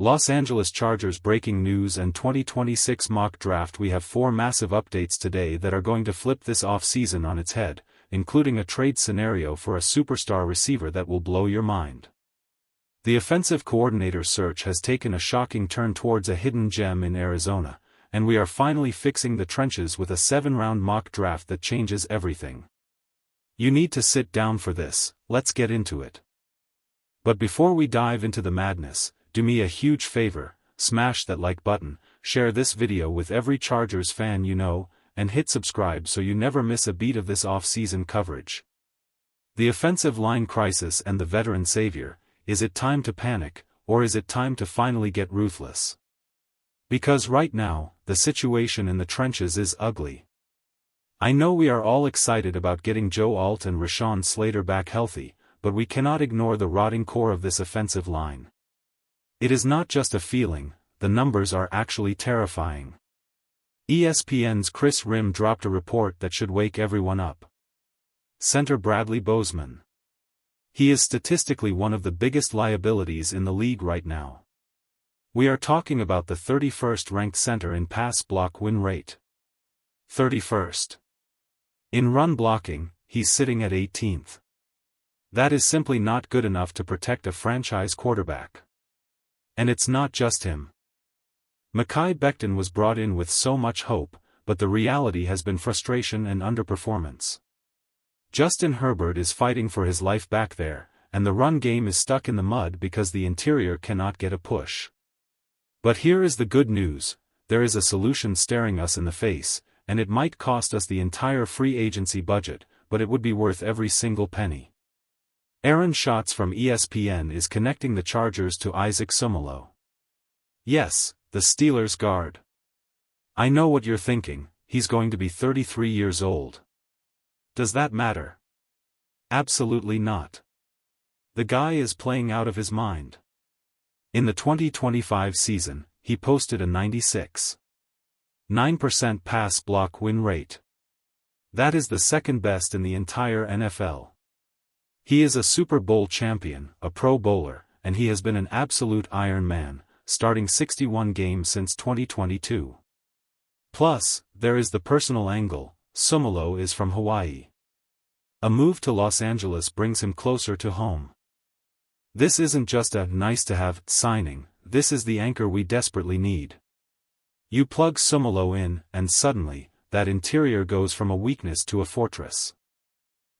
Los Angeles Chargers breaking news and 2026 mock draft. We have 4 massive updates today that are going to flip this offseason on its head, including a trade scenario for a superstar receiver that will blow your mind. The offensive coordinator search has taken a shocking turn towards a hidden gem in Arizona, and we are finally fixing the trenches with a 7-round mock draft that changes everything. You need to sit down for this. Let's get into it. But before we dive into the madness, do me a huge favor, smash that like button, share this video with every Chargers fan you know, and hit subscribe so you never miss a beat of this off-season coverage. The offensive line crisis and the veteran savior. Is it time to panic, or is it time to finally get ruthless? Because right now, the situation in the trenches is ugly. I know we are all excited about getting Joe Alt and Rashawn Slater back healthy, but we cannot ignore the rotting core of this offensive line. It is not just a feeling, the numbers are actually terrifying. ESPN's Chris Rim dropped a report that should wake everyone up. Center Bradley Bozeman. He is statistically one of the biggest liabilities in the league right now. We are talking about the 31st ranked center in pass block win rate. 31st. In run blocking, he's sitting at 18th. That is simply not good enough to protect a franchise quarterback. And it's not just him. Mekhi Becton was brought in with so much hope, but the reality has been frustration and underperformance. Justin Herbert is fighting for his life back there, and the run game is stuck in the mud because the interior cannot get a push. But here is the good news, there is a solution staring us in the face, and it might cost us the entire free agency budget, but it would be worth every single penny. Aaron Schatz from ESPN is connecting the Chargers to Isaac Seumalo. Yes, the Steelers guard. I know what you're thinking, he's going to be 33 years old. Does that matter? Absolutely not. The guy is playing out of his mind. In the 2025 season, he posted a 96.9% pass block win rate. That is the second best in the entire NFL. He is a Super Bowl champion, a Pro Bowler, and he has been an absolute Iron Man, starting 61 games since 2022. Plus, there is the personal angle. Seumalo is from Hawaii. A move to Los Angeles brings him closer to home. This isn't just a nice-to-have signing, this is the anchor we desperately need. You plug Seumalo in, and suddenly, that interior goes from a weakness to a fortress.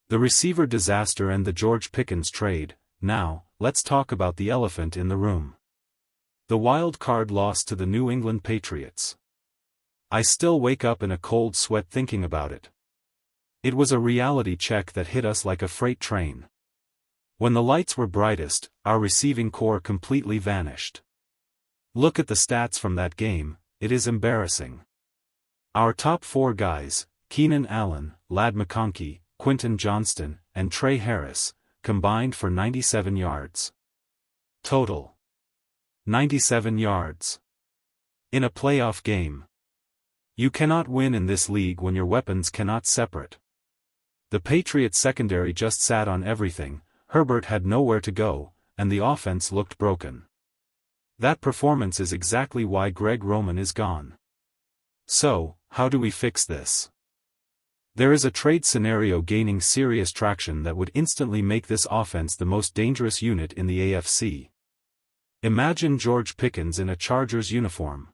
The receiver disaster and the George Pickens trade. Now, let's talk about the elephant in the room. The wild card loss to the New England Patriots. I still wake up in a cold sweat thinking about it. It was a reality check that hit us like a freight train. When the lights were brightest, our receiving core completely vanished. Look at the stats from that game, it is embarrassing. Our top 4 guys, Keenan Allen, Ladd McConkey, Quentin Johnston, and Trey Harris, combined for 97 yards. Total. 97 yards. In a playoff game. You cannot win in this league when your weapons cannot separate. The Patriots secondary just sat on everything, Herbert had nowhere to go, and the offense looked broken. That performance is exactly why Greg Roman is gone. So, how do we fix this? There is a trade scenario gaining serious traction that would instantly make this offense the most dangerous unit in the AFC. Imagine George Pickens in a Chargers uniform.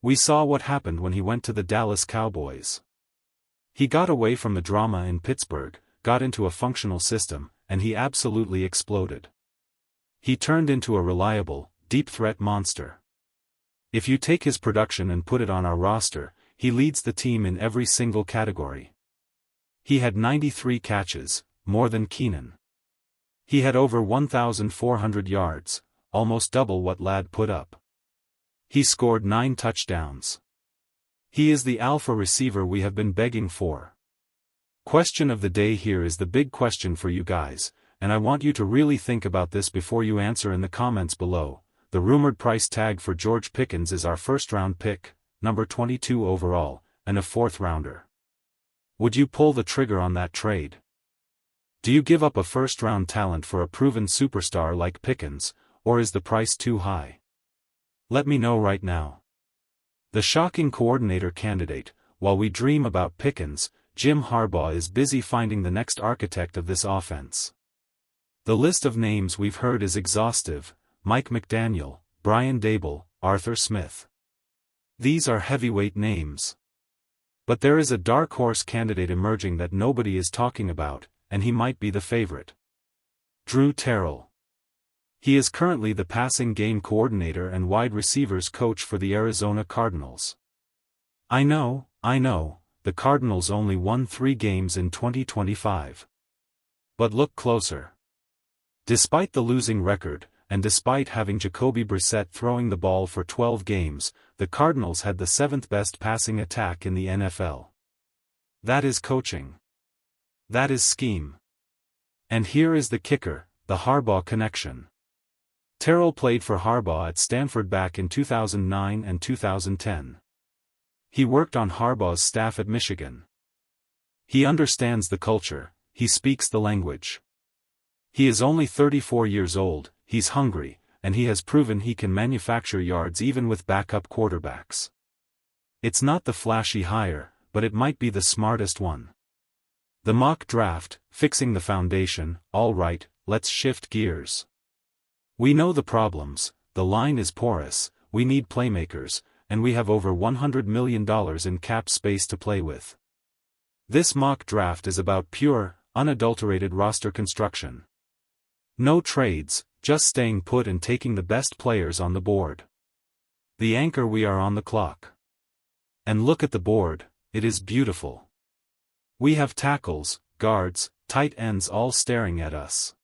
We saw what happened when he went to the Dallas Cowboys. He got away from the drama in Pittsburgh, got into a functional system, and he absolutely exploded. He turned into a reliable, deep threat monster. If you take his production and put it on our roster, he leads the team in every single category. He had 93 catches, more than Keenan. He had over 1,400 yards, almost double what Ladd put up. He scored 9 touchdowns. He is the alpha receiver we have been begging for. Question of the day here is the big question for you guys, and I want you to really think about this before you answer in the comments below. The rumored price tag for George Pickens is our first-round pick, number 22 overall, and a 4th-rounder. Would you pull the trigger on that trade? Do you give up a first-round talent for a proven superstar like Pickens, or is the price too high? Let me know right now. The shocking coordinator candidate. While we dream about Pickens, Jim Harbaugh is busy finding the next architect of this offense. The list of names we've heard is exhaustive: Mike McDaniel, Brian Daboll, Arthur Smith. These are heavyweight names. But there is a dark horse candidate emerging that nobody is talking about, and he might be the favorite. Drew Terrell. He is currently the passing game coordinator and wide receivers coach for the Arizona Cardinals. I know, the Cardinals only won 3 games in 2025. But look closer. Despite the losing record, and despite having Jacoby Brissett throwing the ball for 12 games, the Cardinals had the 7th best passing attack in the NFL. That is coaching. That is scheme. And here is the kicker: the Harbaugh connection. Terrell played for Harbaugh at Stanford back in 2009 and 2010. He worked on Harbaugh's staff at Michigan. He understands the culture, he speaks the language. He is only 34 years old, he's hungry, and he has proven he can manufacture yards even with backup quarterbacks. It's not the flashy hire, but it might be the smartest one. The mock draft, fixing the foundation. All right, let's shift gears. We know the problems: the line is porous, we need playmakers, and we have over $100 million in cap space to play with. This mock draft is about pure, unadulterated roster construction. No trades, just staying put and taking the best players on the board. The anchor: we are on the clock. And look at the board, it is beautiful. We have tackles, guards, tight ends all staring at us.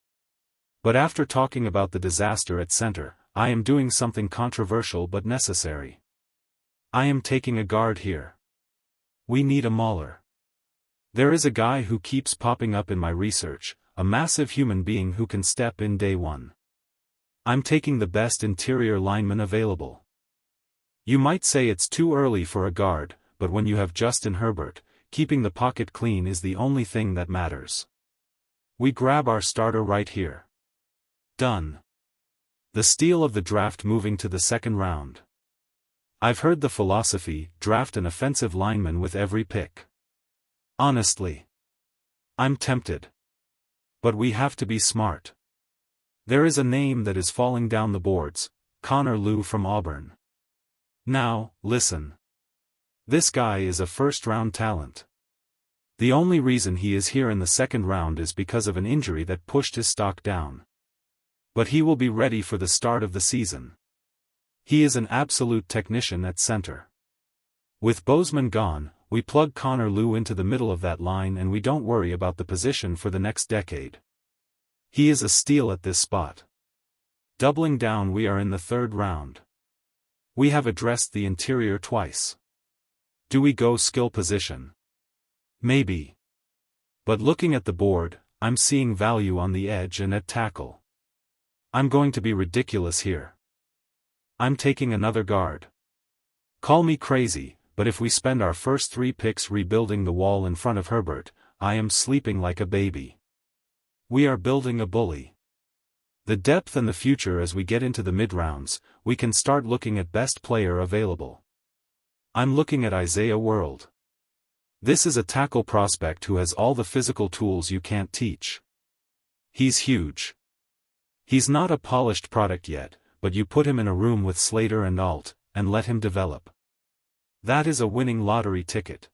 But after talking about the disaster at center, I am doing something controversial but necessary. I am taking a guard here. We need a mauler. There is a guy who keeps popping up in my research, a massive human being who can step in day one. I'm taking the best interior lineman available. You might say it's too early for a guard, but when you have Justin Herbert, keeping the pocket clean is the only thing that matters. We grab our starter right here. Done. The steal of the draft moving to the 2nd round. I've heard the philosophy: draft an offensive lineman with every pick. Honestly, I'm tempted. But we have to be smart. There is a name that is falling down the boards: Connor Lew from Auburn. Now, listen. This guy is a first-round talent. The only reason he is here in the 2nd round is because of an injury that pushed his stock down. But he will be ready for the start of the season. He is an absolute technician at center. With Bozeman gone, we plug Connor Lew into the middle of that line and we don't worry about the position for the next decade. He is a steal at this spot. Doubling down, we are in the 3rd round. We have addressed the interior twice. Do we go skill position? Maybe. But looking at the board, I'm seeing value on the edge and at tackle. I'm going to be ridiculous here. I'm taking another guard. Call me crazy, but if we spend our first 3 picks rebuilding the wall in front of Herbert, I am sleeping like a baby. We are building a bully. The depth and the future: as we get into the mid-rounds, we can start looking at best player available. I'm looking at Isaiah World. This is a tackle prospect who has all the physical tools you can't teach. He's huge. He's not a polished product yet, but you put him in a room with Slater and Alt, and let him develop. That is a winning lottery ticket.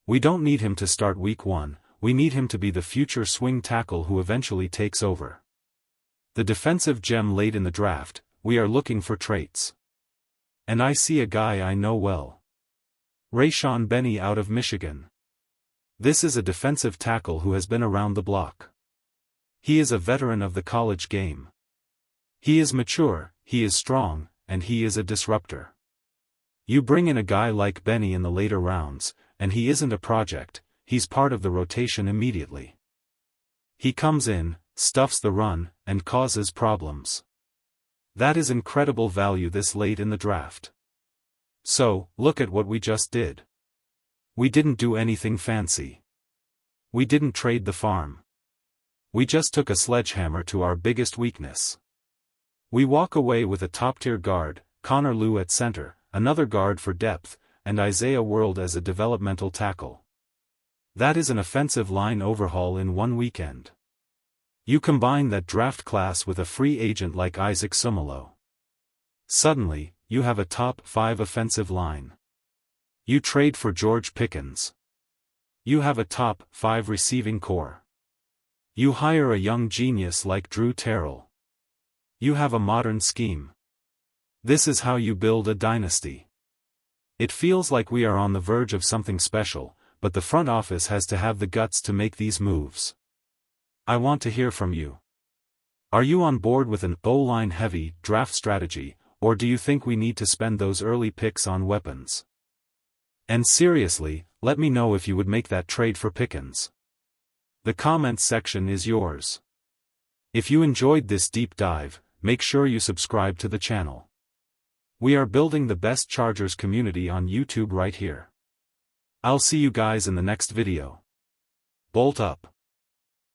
We don't need him to start week 1, we need him to be the future swing tackle who eventually takes over. The defensive gem late in the draft: we are looking for traits. And I see a guy I know well. Rayshawn Benny out of Michigan. This is a defensive tackle who has been around the block. He is a veteran of the college game. He is mature, he is strong, and he is a disruptor. You bring in a guy like Benny in the later rounds, and he isn't a project, he's part of the rotation immediately. He comes in, stuffs the run, and causes problems. That is incredible value this late in the draft. So, look at what we just did. We didn't do anything fancy. We didn't trade the farm. We just took a sledgehammer to our biggest weakness. We walk away with a top-tier guard, Connor Lew at center, another guard for depth, and Isaiah World as a developmental tackle. That is an offensive line overhaul in one weekend. You combine that draft class with a free agent like Isaac Sumalo. Suddenly, you have a top 5 offensive line. You trade for George Pickens. You have a top 5 receiving core. You hire a young genius like Drew Terrell. You have a modern scheme. This is how you build a dynasty. It feels like we are on the verge of something special, but the front office has to have the guts to make these moves. I want to hear from you. Are you on board with an O-line heavy draft strategy, or do you think we need to spend those early picks on weapons? And seriously, let me know if you would make that trade for Pickens. The comments section is yours. If you enjoyed this deep dive, make sure you subscribe to the channel. We are building the best Chargers community on YouTube right here. I'll see you guys in the next video. Bolt up.